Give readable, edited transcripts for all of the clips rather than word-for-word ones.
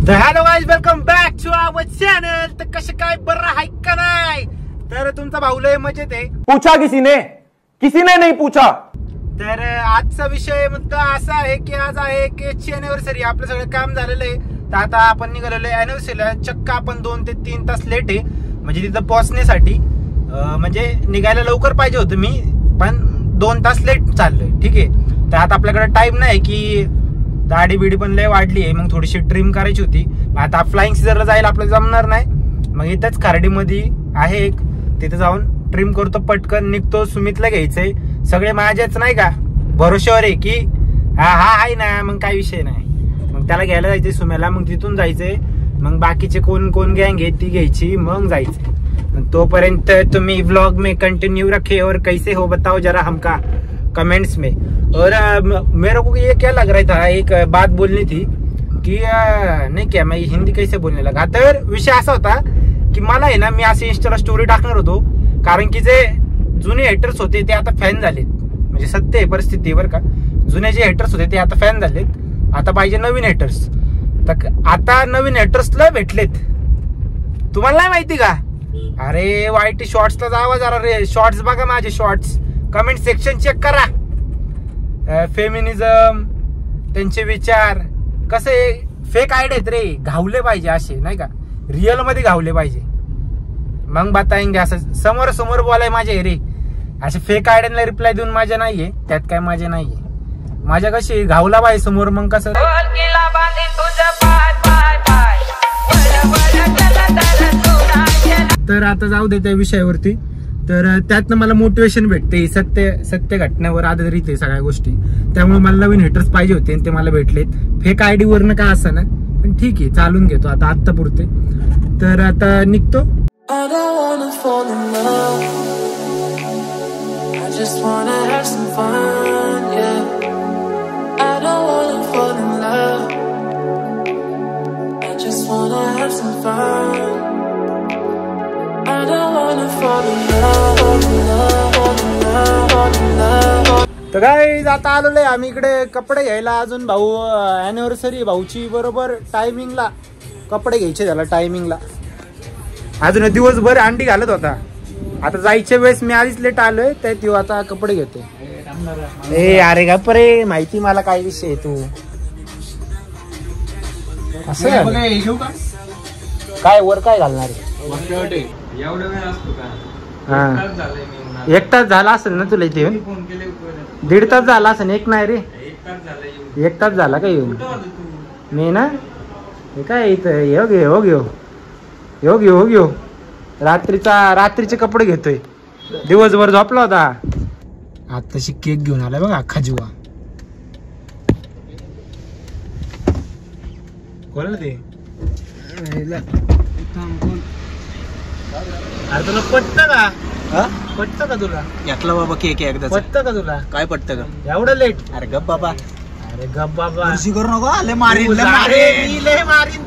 तर hello guys, welcome back to our channel. तर कसे काय बरं आहे का नाही? तर तुमचा भाऊ लय मजेत आहे. पूछा किसीने नहीं पूछा. तर आजचा विषय मुद्दा असा आहे की आज आहे केची अॅनिव्हर्सरी. आपलं सगळं काम झालेलं आहे. तर आता आपण निघालेलो आहे अॅनिव्हर्सरीला. चक्क आपण 2 ते 3 तास लेट आहे, म्हणजे तिथं पोहोचण्यासाठी. म्हणजे निघायला लवकर पाहिजे होतं मी, पण 2 तास लेट चाललोय. ठीक आहे. तर आता आपल्याकडे टाइम नाही की दाढी बिडी पण लय वाढली आहे, मग थोडीशी ट्रिम करायची होती. आता फ्लाइंग सीझरला जायला आपल्याला जमणार नाही. मग इथंच खार्डीमध्ये आहे एक, तिथे जाऊन ट्रिम करतो, पटकन निघतो. सुमितला घ्यायचंय. सगळे माझ्याच नाही का भरोश्यावर आहे की हा आहे ना, मग काही विषय नाही. मग त्याला घ्यायला जायचंय सुम्याला, मग तिथून जायचंय. मग बाकीचे कोण कोण गँग आहे ती घ्यायची, मग जायचंय. तोपर्यंत तुम्ही व्लॉग में कंटिन्यू रखे और कैसे हो बताओ जरा हमका कमेंट्स में. और मेरे को ये क्या लग रहा था, एक बात बोलनी थी कि नहीं क्या मैं हिंदी कैसे बोलने लगा. तर विषय असा होता की मला आहे ना, मी असे इंस्टाला स्टोरी टाकणार होतो, कारण की जे जुने हेटर्स होते ते आता फॅन झालेत. म्हणजे सत्य आहे परिस्थिती बरं का. जुने जे हेटर्स होते ते आता फॅन झालेत. आता पाहिजे नवीन हेटर्स. तर आता नवीन हेटर्सला भेटलेत. तुम्हाला नाही माहिती का? अरे वाईटी शॉर्ट्सला जावा जरा रे. शॉर्ट्स बघा माझे शॉर्ट्स, कमेंट सेक्शन चेक करा. फेमिनिझम, त्यांचे विचार कसे फेक आयडिया आहेत रे. घावले पाहिजे असे नाही का, रिअल मध्ये घावले पाहिजे. मग बताएंगे. असं समोर समोर बोलाय माझे रे. असे फेक आयडियाला रिप्लाय देऊन माझ्या नाहीये, त्यात काय माझे नाहीये. माझ्या कशी घावला पाहिजे समोर, मग कसं. तर आता जाऊ दे त्या विषयावरती. तर त्यातनं मला मोटिवेशन भेटते. सत्य घटनेवर आधारित आहे सगळ्या गोष्टी. त्यामुळे मला नवीन हेटर्स पाहिजे होते आणि ते मला भेटलेत. फेक आयडी वरनं का असं ना, पण ठीक आहे, चालून घेतो आता पुरते. तर आता निघतो. तर गाईज आता आलेलो आहे आम्ही इकडे कपडे घ्यायला. अजून भाऊ अॅनिव्हर्सरी भाऊची बरोबर टायमिंगला कपडे घ्यायचे झाला. टायमिंगला अजून दिवसभर अंडी घालत होता. आता जायच्या वेळेस मी आधीच लेट आलोय, तर तो आता कपडे घेतोय. ए अरे गप्प रे, माहिती मला काय विषय आहे. तू असं काय वर काय घालणार आहे? एक तास झाला असेल ना तुला इथे येऊन? 1.5 तास झाला असेल. एक नाही रे, 1 तास झाला का येऊन? मी ना हे काय इथं घेऊ रात्रीचे कपडे घेतोय. दिवसभर झोपला होता. आताशी केक घेऊन आलाय बघा, अख्खा जीवा. कोणाला ते? अरे तुला पटतं का? पटतं का तुला? घेतला बाबा केक एकदा. पटतं का तुला? काय पटतं का एवढं लेट? अरे गप बाबा. अरे गप बाबा, करू नको. लय मारीन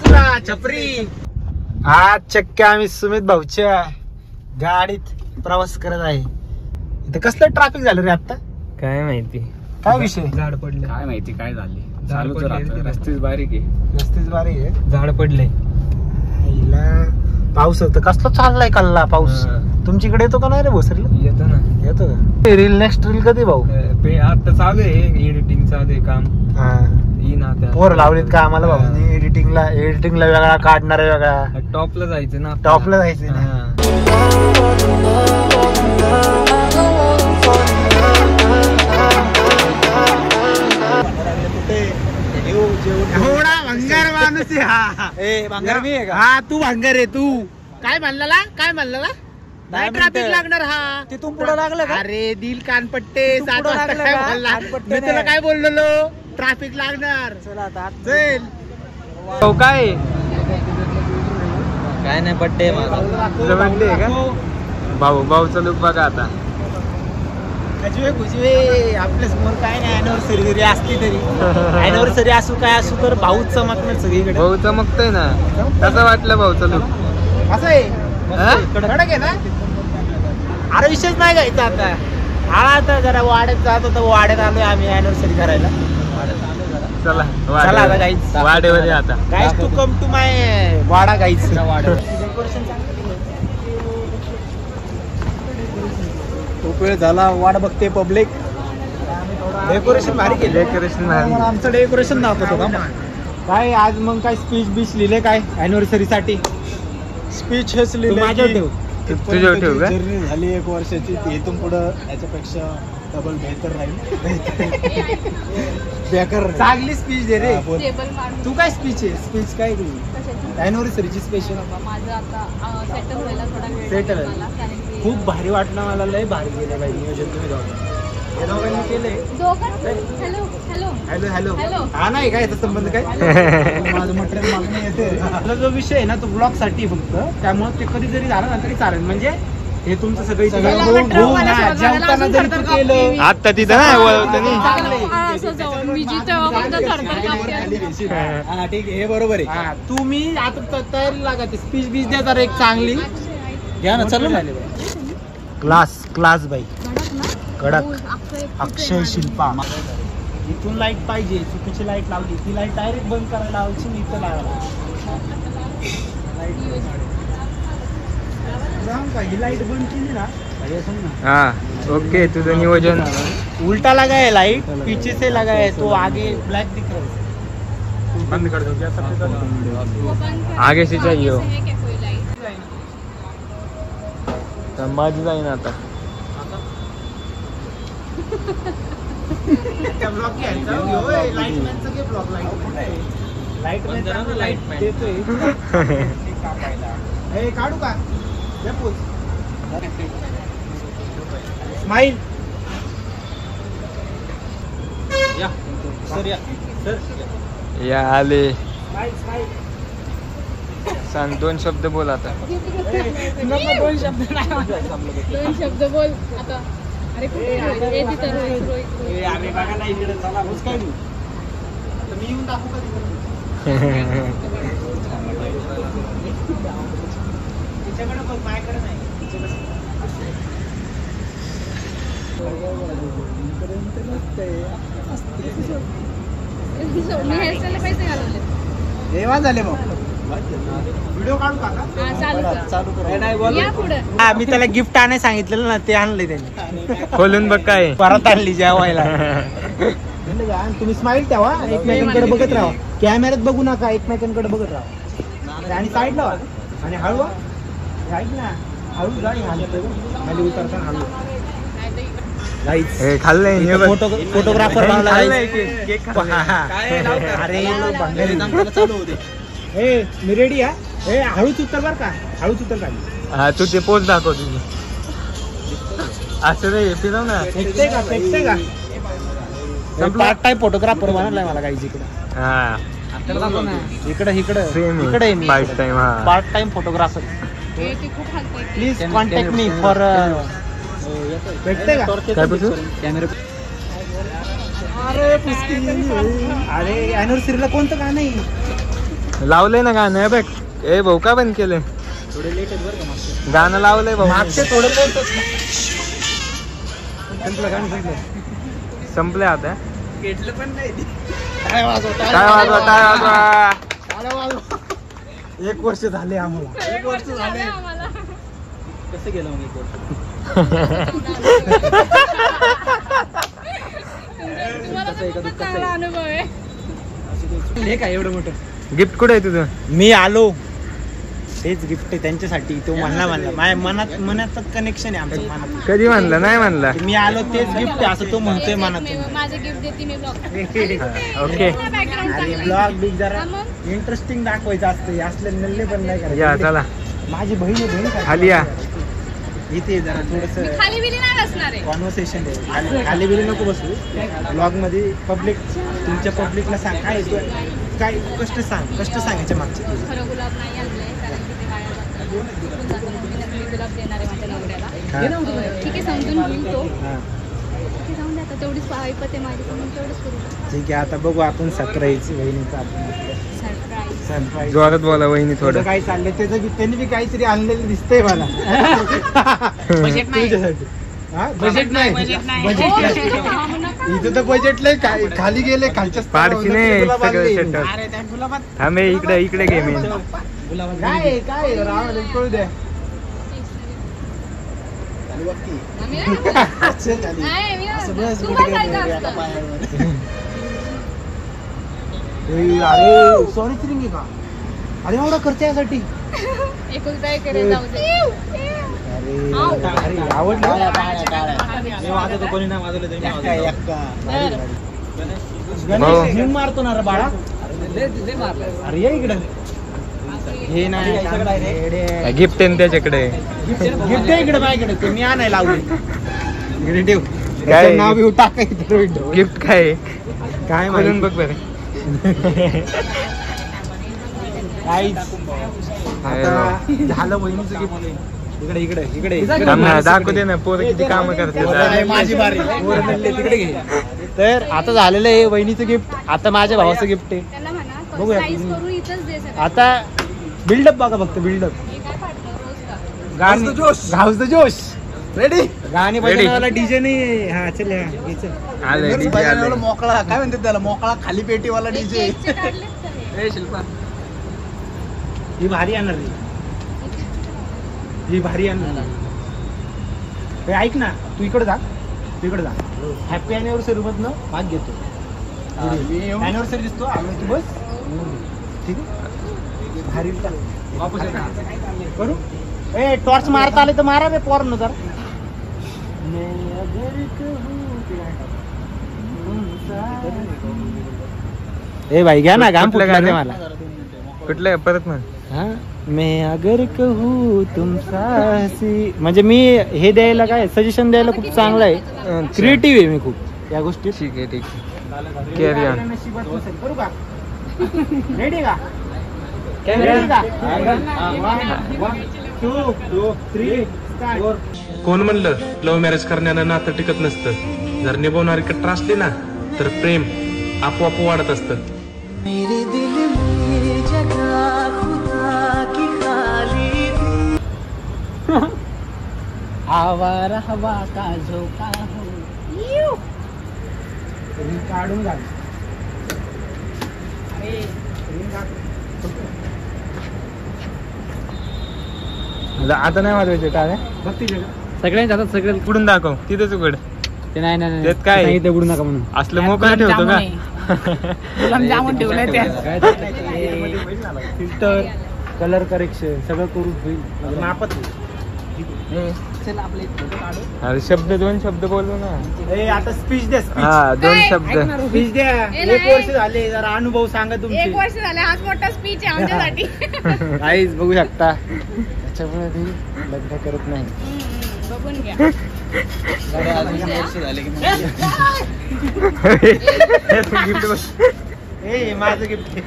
तुला छपरी. आज चक्क आम्ही सुमित भाऊच्या गाडीत प्रवास करत आहे. इथं कसलं ट्रॅफिक झालं रे आता? काय माहिती काय विषय? झाड पडले. काय माहिती काय झाले. रस्तेच बारीक आहे. झाड पडले. पाऊस होतं. कसला चाललाय कल्ला पाऊस. तुमच्याकडे येतो का नाही रे भोसरीला? येतो का? रील नेक्स्ट रील कधी भाऊ? आता चालू आहे एडिटिंग चालू आहे काम. पोर लावलीत का आम्हाला भाऊ? एडिटिंगला वेगळा, काढणार वेगळा. टॉपला जायचं ना. टॉपला जायचं ना. एवढा भंगार माणूस आहे हा. भंगार मी आहे का? हा तू भंगार आहे तू. काय म्हणला? नाही ट्रॅफिक लागणार. हा तिथून पुढे लागलं का? अरे दिल कानपट्टे. 7 वाजता काय बोलला? मी तुला काय बोललो? ट्रॅफिक लागणार. चला आता चल. काय नाही, बड्डे तुझा बड्डे आहे का? भाऊचा लुक बघा आता. आपल्या समोर काय नाही. अॅनिव्हर्सरी जरी असली तरी, अॅनिव्हर्सरी असू काय असू, तर भाऊ चमकणार सगळीकडे. भाऊ चमकतोय ना. कसं वाटलं भाऊचा लुक? असं आहे कडक आहे ना. अरे विषयच नाही घ्यायचा आता. हा आता जरा वाड्यात जात होता. वाड्यात आलोय आम्ही अॅनिव्हर्सरी करायला. चला चला आता गाईज वाडेवर आता guys to come to my वाडा गाईज खूप वेळ झाला वाट बघते पब्लिक. डेकोरेशन भारी केलं. डेकोरेशन भारी. आमचं डेकोरेशन दाखवतो का काय आज मग काय स्पीच बीच लिहिले काय अॅनिव्हर्सरी साठी स्पीच हेच लिहिले माझ्यावर ठेव. तुझ्यावर ठेव का? जर्नी झाली 1 वर्षाची ती इथून पुढं याच्यापेक्षा डबल बेहतर राहील. बेकार चांगली स्पीच दे रे. तू काय स्पीच आहे स्पीच काय तुझी अॅनिव्हर्सरीची स्पेशल माझं आता सेटल व्हायला थोडा वेळ सेटल लागेल मला, कारण की खूप भारी वाटलं मला. लय भारी केलं बाई नियोजन तुम्ही दोघांनी केलंय. Hello hello hello hello hello. हा नाही काय याचा संबंध काय माझं मटेरियल मागणी येते. आपला जो विषय आहे ना तो ब्लॉग साठी फक्त, त्यामुळे ते कधी जरी झालं ना तरी चालेल. म्हणजे हे तुमचं सगळं जेवताना जरी तू केलं आता तिथं नाही वळवतं असं जाऊन मी जिथं फक्त थरथर कापते. हा ठीक आहे हे बरोबर आहे. हा तुम्ही आता तयारी लागा ते स्पीच बीच द्या जरा एक चांगली घ्या ना. चल क्लास क्लास बाई कडक अक्षय शिल्पा. इथून लाईट पाहिजे, चुकीची लाईट लावली ती लाईट डायरेक्ट बंद करायला लावायची. मी इथं लावायला ही लाईट बंद केली ना. हा ओके. तुझं नियोजन उल्टा लगा है लाइट, पीछे से लगा है तो आगे ब्लैक दिख रहा है. बंद कर दो क्या सब आगे से चाहिए हो. है क्या कोई लाइट? माझी जाईन आता. काढू का स्माइल या सर या सर या आले. सांग 2 शब्द बोल आता. 2 शब्द बोल आता. अरे कुठे तिथं रोहित आम्ही बघा ना इकडे चला बस काय मी येऊन दाखवू का तिच्याकडे बघ माझ्याकडे नाही. मी हेअरस्टाईलला पैसे घालवले. जेव्हा झाले मग व्हिडिओ काढू का चालू कर या पुढं. मी त्याला गिफ्ट आणायला सांगितलेलं ना ते आणलंय त्यांनी. खोलून बघ काय परत आणली जेवायला. तुम्ही स्माइल ठेवा एकमेकांकडे बघत राहा. कॅमेऱ्यात बघू नका एकमेकांकडे बघत राहा. आणि साईडला व्हा आणि हळू ऐक ना हळू गाडी खाली उतरताना हळू. खाल्लंय फोटोग्राफर अरे चालू होते. मी रेडी आहे. हळूच उतर बर का हळूच उतर खाली. हा तू ते पोच दाखव तुझी. असं नाही फिरव ना. पेटते का पार्ट टाइम फोटोग्राफर बनवलाय मला काही इकडे. हा इकडे इकडे पार्ट टाइम. हा part time photographer. Please contact me for. भेटते का काय पूछू कॅमेरा. अरे अॅनिव्हर्सरीला कोणतं गाणं आहे लावलंय ना गाणं बघ. ए भाऊ का बंद केलंय. थोडे लेट आहेत बरं का. गाणं लावलंय भाऊ. मागचे थोडं गाणं संपले आता. घेतलं पण नाही. काय वाजवा 1 वर्ष झाले आम्हाला. 1 वर्ष झाले. कसं गेलं मग 1 वर्ष. अनुभव आहे. हे काय एवढं मोठं गिफ्ट कुठे आहे तुझं. मी आलो तेच गिफ्ट आहे त्यांच्यासाठी. तो म्हणला माझ्या मनात कनेक्शन आहे आमचं. मनात कधी म्हणलं नाही म्हणला. मी आलो तेच गिफ्ट आहे असं तो म्हणतोय मनात. माझं गिफ्ट देते मी ब्लॉग. ओके अरे ब्लॉग बिग जरा इंटरेस्टिंग दाखवायचं असतं. असले नल्ले पण नाही या करायचं. चला माझी बहीण खाली या. इथे जरा थोडस खाली बिली नाही बसणार आहे. कॉन्व्हर्सेशन आहे. खाली बिली नको बसू. ब्लॉग मध्ये पब्लिक तुमच्या पब्लिकला सांग काय कष्ट सांगायचे मागचे. खरं गुलाब नाही आणलंय कारण की ते वाया जातं. मी नकली गुलाब देणार आहे माझ्या नवऱ्याला. ठीक आहे समजून घेईन तो. जाऊन द्या आता तेवढीच ऐपत आहे माझी म्हणून तेवढंच करू. ठीक आहे आता बघू आपण सरप्राईज वहिनीचा सरप्राईज. जोरात बोला वहिनी थोडं. काय चाललंय त्याचं त्यांनी बी काहीतरी आणलेलं दिसतंय मला. बजेट नाही. बजेट नाही. बजेट इथं तर बजेट लय खाली गेले खालच्या पाडशी नाही सगळं सेटल. थांबे इकडे घे मी. काय काय राव कळू द्या. अरे सॉरी रिंग आहे का? अरे एवढा खर्च यासाठी एकुलता एक रे, जाऊ दे. अरे आवडलं. भाऊ. मारतो ना रे बाळा. अरे ये इकडे. हे नाही गिफ्ट आहे ना त्याच्याकडे. गिफ्ट आहे इकडे माझ्याकडे. ते मी आणायला लावले. इकडे ठेव. काय नाव बिव टाकायचं. गिफ्ट काय काय म्हणून बघ बरं. आता झालं वहिनीचं गिफ्ट. इकडे इकडे इकडे दाखवू दे ना पोरं किती काम करते. माझी बारी. तिकडे घे. तर आता झालेलं आहे वहिनीचं गिफ्ट. आता माझ्या भावाचं गिफ्ट आहे. त्यांना म्हणा बघूया. प्राइस करून इथंच दे सगळं. आता बिल्डअप बघा फक्त बिल्डअप. हे काय फाटलं रोज का? गाणी गावचं जोश. रेडी गाणी Ready. बजावण्याला डीजे नाही. हा चल हा, चल. आलंय DJ आलंय. मोकळा काय म्हणतात त्याला मोकळा खाली पेटीवाला हे डीजे. केकचे काढलेत का हे? शिल्पा ही भारी आणणार रे. ही भारी आणणार. हे ऐक ना तू इकडे जा. तू इकडे जा. हॅपी अॅनिव्हर्सरी मधनं भाग घेतो. अॅनिव्हर्सरी दिसतो आम्ही तू बस. ठीक आहे भारी वापस करू. ए टॉर्च मारता आले तर मारा रे पोर जर. ए भाई घ्या ना गाम कुठलं फुटलं रे गाणं? मला. कुठलं परत म्हण. हाँ मैं अगर कहूँ तुम साहसी. म्हणजे मी हे द्यायला काय सजेशन द्यायला खूप चांगलं आहे. क्रिएटिव्ह आहे मी खूप या गोष्टी. ठीक आहे ठीक आहे. Carry on. करू का? रेडी का? रेडी का? 1 2 3 स्टार्ट. कोण म्हणलं लव्ह मॅरेज करण्यानं नातं टिकत नसतं. जर निभावणारी कट्टर असली ना तर प्रेम आपोआप वाढत असतं. आवारा हवा का झोका हो. काढून घाल. आता नाही वाजवायचे टाळ्या. बघती सगळ्यांनी जातात सगळे. उघडून दाखव तिथेच उघड. ते नाही नाही त्यात काय आहे? इथे उघडू नका म्हणून. असलं मोकळा ठेवतो का? गुलाबजामुन ठेवलंय त्या. फिल्टर कलर करेक्शन सगळं करून होईल. मापत अरे शब्द 2 शब्द बोललो ना. ए आता स्पीच द्या. हा 2 काय? शब्द. स्पीच द्या. ए, 1 नाही. वर्ष झाले जरा अनुभव सांगा 1 तुमचे. वर्ष झाले. हाच मोठा स्पीच आहे आमच्यासाठी. काहीच बघू शकता. त्याच्यामुळे ती लग्न करत नाही. बघून घ्या. गिफ्ट बघ. ए माझं गिफ्ट.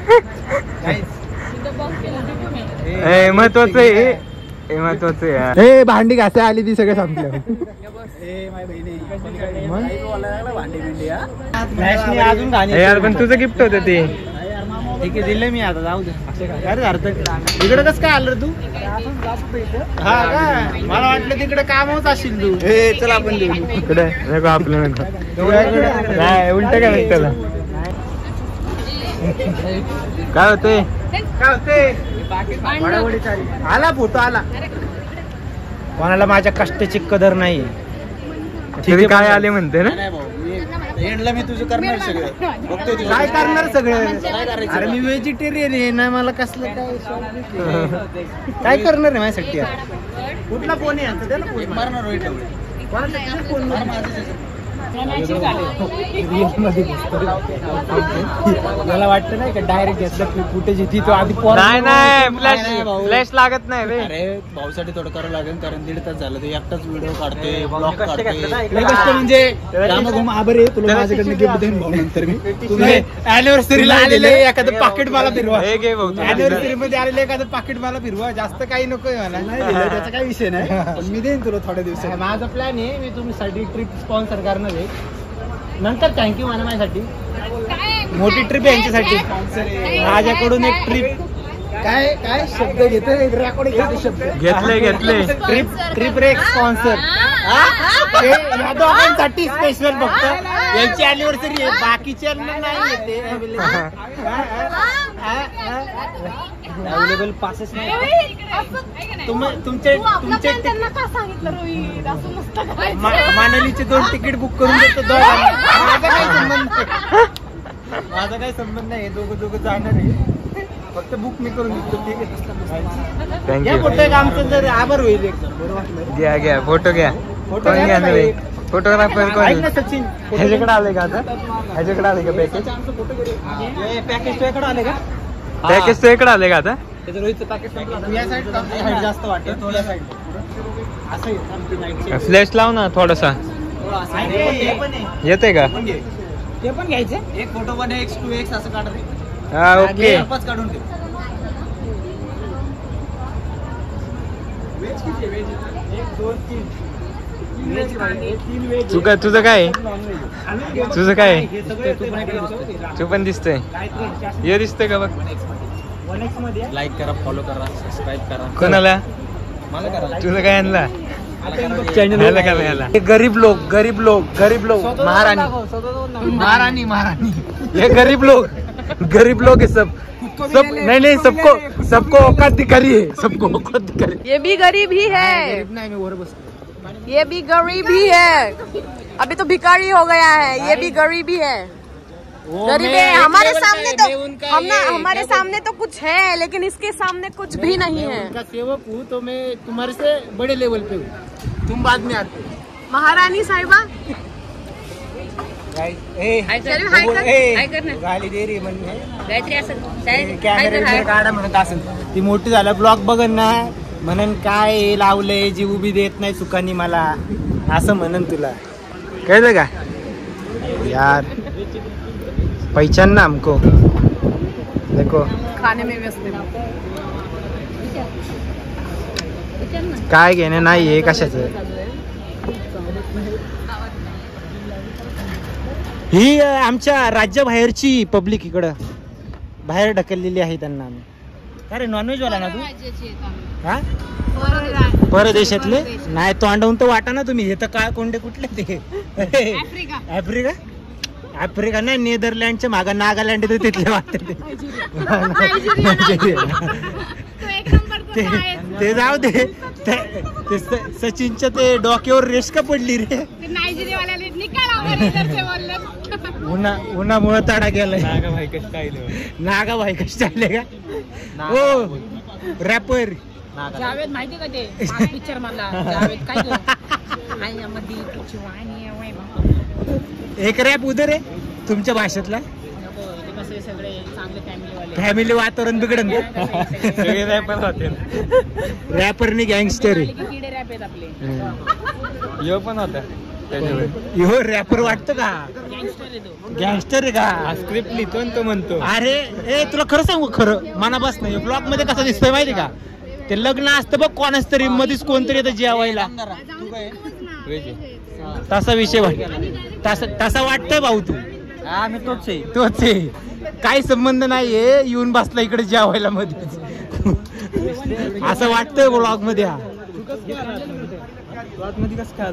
इथं बॉक्स केला तुम्ही. ए महत्वाचं आहे. हे महत्वाचं आहे यार. ए भांडी घासाय आली ती सगळं संपलं. अजून गाणी. ए यार पण तुझं गिफ्ट होतं ते. ठीक आहे दिले मी आता जाऊ दे. अरे अर्थ इकडे कसं काय आलं रे तू? हा का मला वाटलं तिकडे कामच असेल तू. चल आपण देऊ. इकडे नको आपलं नको. नाही उलट काय म्हणत त्याला. काय होते? काय होते? आला फोटो आला. कोणाला माझ्या कष्टाची कदर नाही. तरी काय आले म्हणते ना. एंडला मी तुझं करणार सगळं बघतोय तुझं. काय करणार सगळं? करायचं? अरे मी व्हेजिटेरियन आहे ना. मला कसलं काय करणार आहे माझ्यासाठी यार? कुठला फोन आहे आता? त्याला फोन मार. मारणार रोहित ढवळे. कोणाचा तुझा फोन मार. मला वाटतं नाही का डायरेक्ट घेतलं फुटेज येते तो आधी नाही नाही फ्लॅश नाही, भाऊ. फ्लॅश लागत नाही रे. अरे भाऊसाठी थोडं करावं लागेल कारण 1.5 तास झालं. ते एकटाच व्हिडिओ काढते ब्लॉग कष्ट काढते. घेतलं ना. लय कष्ट म्हणजे त्याला रामघुम आभार आहे तुला त्याला माझ्याकडनं गिफ्ट देईन भाऊ नंतर मी. तुम्ही अॅनिव्हर्सरीला आलेले एखादं पाकिट मला फिरवा. हे घे भाऊ तू. अॅनिव्हर्सरी मध्ये आलेले एखादं पाकिट मला फिरवा. जास्त काही नकोय मला. नाही दिलं, त्याचा काही विषय नाही पण मी देईन तुला थोड्या दिवसात. माझा प्लॅन आहे मी तुमच्यासाठी ट्रिप स्पॉन्सर करणार आहे. नंतर थँक्यू म्हणा माझ्यासाठी. काय? मोठी ट्रिप आहे यांच्यासाठी. माझ्याकडून एक ट्रिप. काय काय शब्द घेतोय रेकॉर्डिंग शब्द घेतले ट्रिप रे स्पॉन्सर. या दोघांसाठी स्पेशल फक्त यांची अॅनिव्हर्सरी आहे, बाकीच्या नाही येते अवेलेबल पासेस नाही. तुमचे त्यांना का सांगितलं रोहित असं नसतं करायचं. मानालीचे 2 तिकीट बुक करून देतो दोघांना. माझा काही संबंध नाही, दोघं जाणार आहे, फक्त बुक मी करून देतो. ठीक आहे, थँक्यू. फोटो एक आमचं जर आभार होईल एकदम. बरं वाटलं. घ्या फोटो घ्या. फोटो घ्या घ्या. फोटोग्राफर ऐक ना सचिन, ह्याच्याकडे आले का आता? ह्याच्याकडे आले का पॅकेज? पॅकेज तुझ्याकडे आले का? पॅकेज तो इकडे आले का आता? रोहितचं पॅकेज या साईड हाईट जास्त वाटतं, थोड्या साईड असं फ्लॅश लाव ना थोडासा. येते का? ते पण घ्यायचे. एक फोटो पण X 2X असं काढ रे. हा ओके. काढून ठेव. तुझं काय? तुझं काय? तू पण दिसतोय. हे दिसतंय का बघ? लाईक करा, फॉलो करा, सबस्क्राईब करा. कोणाला? मला करा. तुझं काय आणला? गरीब लोग महारानी ये गरीब लोग है सब नहीं सबको औकात दिखारी है, सबको औकात दिखारी. ये भी गरीब ही है, ये भी गरीब ही है. अभी तो भिखारी हो गया है, ये भी गरीब ही है. गरीब है. हमारे सामने तो हमारे सामने तो कुछ है, लेकिन इसके सामने कुछ भी नहीं है. उनका सेवक हूँ तो मैं तुम्हारे से बड़े लेवल पे हूँ, तुम बाद में आते हो. महारानी साहिबा गाली दे रे म्हणणे कॅमेरा काढा म्हणत असेल. ती मोठी झालं ब्लॉग बघन ना, म्हणन काय लावलंय, जीव बी देत नाही सुखानी मला, असं म्हणन तुला. कळलं का यार पहचान ना हमको. देखो खाने में व्यस्त है. काय घेणं नाही आहे कशाचं. ही आमच्या राज्याबाहेरची पब्लिक इकडं बाहेर ढकललेली आहे त्यांना आम्ही. अरे नॉनव्हेज वाला ना तू? हा परदेशातले नाही, तोंडवून तर वाटा ना तुम्ही. हे तर काय कोंडे कुठले ते? आफ्रिका नाही, नेदरलँडच्या मागा नागालँड येतो तिथले वाटत ते जाऊ दे. ते सचिनच्या ते डोक्यावर रेष का पडली रे? उन्हामुळे तडा गेलाय. नागाभाई कष्ट आले का? हो रॅपर जावेद माहिती का ते पिक्चर मधला जावेद काय एक रॅप उदर आहे तुमच्या भाषेतला. फॅमिली वातावरण बिघडन. रॅपरनी गँगस्टर यो पण होता हो. रॅपर वाटतो का? गँगस्टर आहे का? स्क्रिप्ट लिहितो तो म्हणतो. अरे ए तुला खरं सांगू, खरं मनापास नाही. ब्लॉग मध्ये कसं दिसतंय माहिती का? ते लग्न असतं बघ कोणाच तरी, मध्येच कोणतरी येतं जेवायला, तसा विषय तसा वाटतंय भाऊ तू. मी तोच आहे. काही संबंध नाहीये, येऊन बसला इकडे जेवायला मध्ये, असं वाटतंय ब्लॉग मध्ये. हा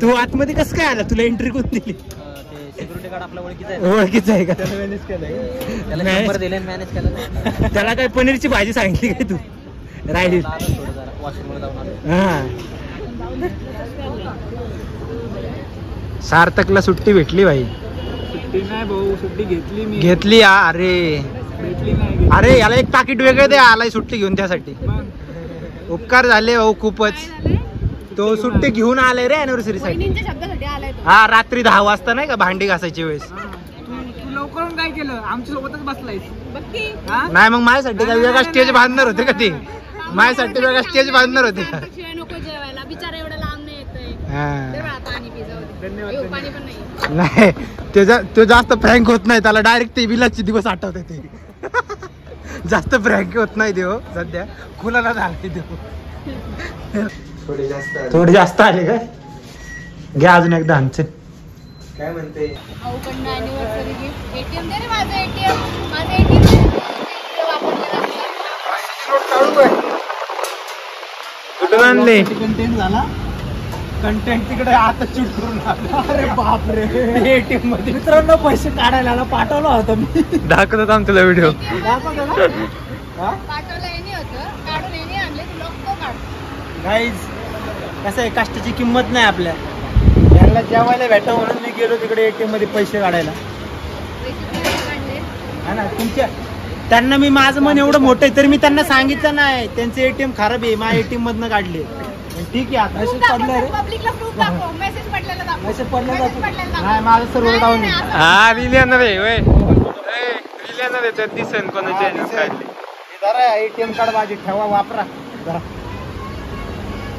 तू आतमध्ये कसं काय आला? तुला एंट्री कोण दिली? सिक्युरिटी गार्ड आपला ओळखीचा आहे का? मॅनेज केलं. त्याला काय पनीरची भाजी सांगितली काय तू? राहिली. हा सार्थकला सुट्टी भेटली भाई. सुट्टी नाही भाऊ, सुट्टी घेतली मी. घेतली. अरे भेटली नाही. अरे याला एक पाकिट वेगळं दे, आलाय सुट्टी घेऊन त्यासाठी. उपकार झाले हो खूपच. तो सुट्टी घेऊन आलाय रे अॅनिव्हर्सरी साठी. हा रात्री 10 वाजता नाही का भांडी घासायची वेळेस. तू लवकर काय केलं? आमच्या सोबतच बसलायस. नाही मग माझ्यासाठी काय वेगळा स्टेज बांधणार होते का ते? माझ्यासाठी वेगळा स्टेज बांधणार होते का? नाही तो जास्त फ्रँक होत नाही, त्याला डायरेक्ट ते विलाचे दिवस आठवते. ते जास्त फ्रँक होत नाही देव सध्या. कुणाला झाले देव थोडे जास्त आले काय? घ्या अजून एकदा आमचे. काय म्हणते? कुठून आणले? कंटेंट झाला. कंटेंट तिकडे आता शूट करून अरे बापरे ATM मध्ये मित्रांनो पैसे काढायला पाठवला होता मी. दाखवतात आमच्याला व्हिडिओ. पाठवलं यांनी होतं, काढून यांनी आणले, ब्लॉग तो काढ. गाईज कसं आहे, कष्टाची किंमत नाही आपल्या. यांना जेवायला भेटा म्हणून मी गेलो तिकडे ATM मध्ये पैसे काढायला. हा ना, त्यांना मी माझं मन एवढं मोठं आहे तरी मी त्यांना सांगितलं नाही त्यांचं ATM खराब आहे, माझ्या ATM मधनं काढले. ठीक आहे, आता Proof दाखव, पब्लिकला proof दाखव, मेसेज पडलेला दाखव. पैसे पडले मेसेज पडलेला दाखव. नाही, माझं सर्व डाऊन आहे. हा रील येणार आहे वय, रील येणार आहे त्यात दिसेल कोणाचे काढले. जरा ATM कार्ड माझी ठेवा, वापरा जरा.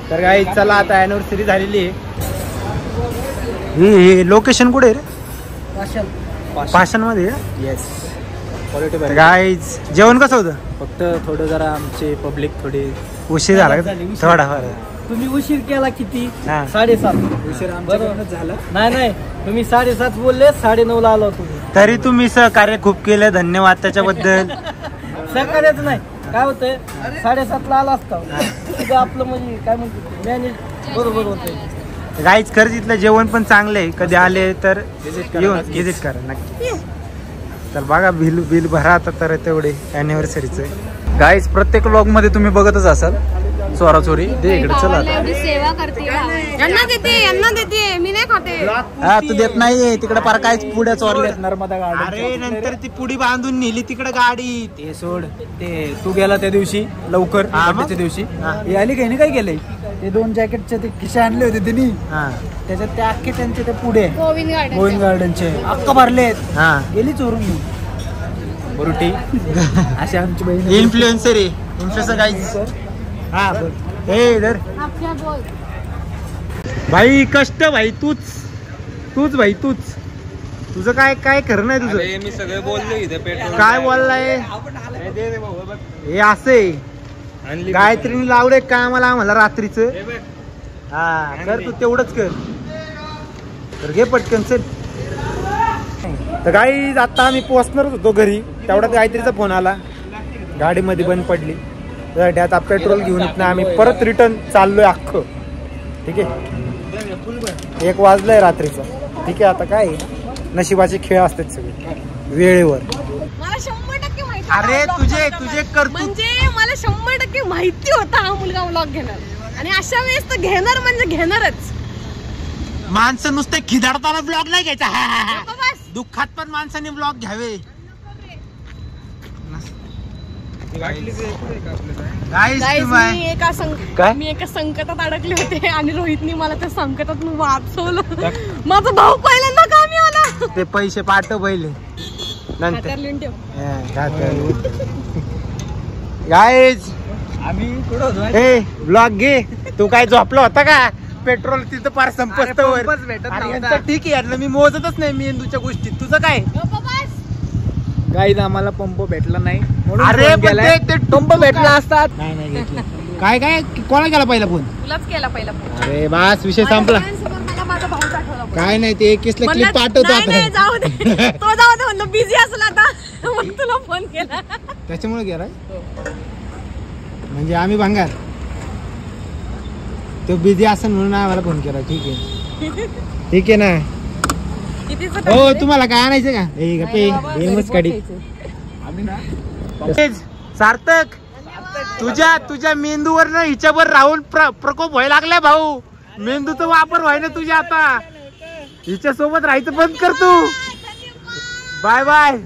तर काही चला, आता अॅनिव्हर्सरी झालेली आहे. हे लोकेशन कुठे आहे रे? पाषाण मध्ये. येस गाईज जेवण कसं होतं? फक्त थोडं जरा आमचे पब्लिक थोडी उशीर झाला का? थोडा फार. तुम्ही उशीर केला किती? हा. 7:30 उशीर आमच्याकडूनच झाला. नाही तुम्ही 7:30 बोलले, 9:30 ला आलो तुम्ही. तरी तुम्ही सहकार्य खूप केलं, धन्यवाद त्याच्याबद्दल. सहकार्यच नाही, काय होतंय 7:30 ला आला असता तिथं आपलं म्हणजे काय म्हणतो मॅनेज बरोबर होतंय. गाईज खरंच इथलं जेवण पण चांगलं आहे, कधी आले तर येऊन व्हिजिट करा नक्की. तर बघा, बिल भरा आता तर तेवढे अॅनिव्हर्सरीचं. गाईज प्रत्येक व्लॉग मध्ये तुम्ही बघतच असाल चोरा चोरी. दे इकडे चला. भावाला एवढी सेवा करते, यांना देते, मी नाही खाते. हा तू देत नाहीये तिकडे पार काय पुढे चोरले नर्मदा गार्डन. अरे नंतर ती पुडी बांधून नेली तिकडे गाडी. ते सोड, ते तू गेला त्या दिवशी लवकर त्या दिवशी हे आली काही काय केलंय, ते 2 जॅकेटचे ते खिशे आणले होते त्यांनी, त्याच्यात ते अख्खे त्यांचे ते पुढे गोविंद गार्डनचे अख्खा भरलेत. गेली चोरून मी बरुटी. अशी आमची बहीण इन्फ्लुएन्सर आहे, इन्फ्लुएन्सर गाईज. हा बोल. हे इधर भाई, कष्ट भाई, तूच भाई, तुझं काय खरं नाही तुझं. मी सगळं बोललो इथे. काय बोललाय हे असे गायत्रीने लावलंय काय आम्हाला रात्रीचं. हा कर, तू तेवढंच कर. तर घे पटकन चल. तर गाईज आता आम्ही पोहोचणारच होतो घरी, तेवढ्यात गायत्रीचा फोन आला, गाडी मध्ये बंद पडली. तर आता पेट्रोल घेऊन इथनं आम्ही परत रिटर्न चाललोय अख्खं. ठीक आहे, 1 वाजलंय रात्रीचं. ठीक आहे, आता काय नशिबाचे खेळ असतात सगळे वेळेवर. मला 100% माहिती. अरे तुझे करतूत म्हणजे मला 100% माहिती होता हा मुलगा व्लॉग घेणार, आणि अशा वेळेस तर घेणार म्हणजे घेणारच. माणसं नुसते खिदाडताना ब्लॉग नाही घ्यायचा. बस. दुःखात पण माणसाने ब्लॉग घ्यावे. Guys, मी एका संकटात अडकले होते आणि रोहितनी मला त्या संकटात वाचवलं. माझा भाऊ पहिल्यांदा कामी आला. ते पैसे पाठव पहिले नंतर. हातात लिहून ठेव. गाईज आम्ही कुठं होतो हे ब्लॉग घे. तू काय झोपला होता का? पेट्रोल तिथं पार संपत वर. पंपच भेटत अरे नव्हता. यांचं ठीक आहे यातलं मी मोजतच नाही मेंदूच्या गोष्टी. तुझं काय? गाईज आम्हाला पंप भेटला नाही म्हणून अरे फोन पण केलाय. ते पंप भेटला असतात. नाही घेतलं. काय कोणा केला पहिला फोन? तुलाच केला पहिला फोन. अरे बस विषय संपला. मला माझा भाऊ आठवला. काय नाही ते 21 ला क्लिप पाठवतो नाही, जाऊ आता. दे. तो जाऊ दे म्हणलं, बिझी असेल आता म्हणून तुला फोन केला. त्याच्यामुळे गेलाय म्हणजे आम्ही भंगार. तो बिझी असेल म्हणून आम्हाला फोन केला. ठीक आहे ना. कितीचं हो तुम्हाला काय आणायचं का? सार्थक तुझ्या मेंदूवर ना हिच्यावर राहून प्रकोप व्हायला लागलाय भाऊ. मेंदूचा वापर व्हाय ना तुझ्या आता. हिच्या सोबत राहायचं बंद कर तू. Bye bye.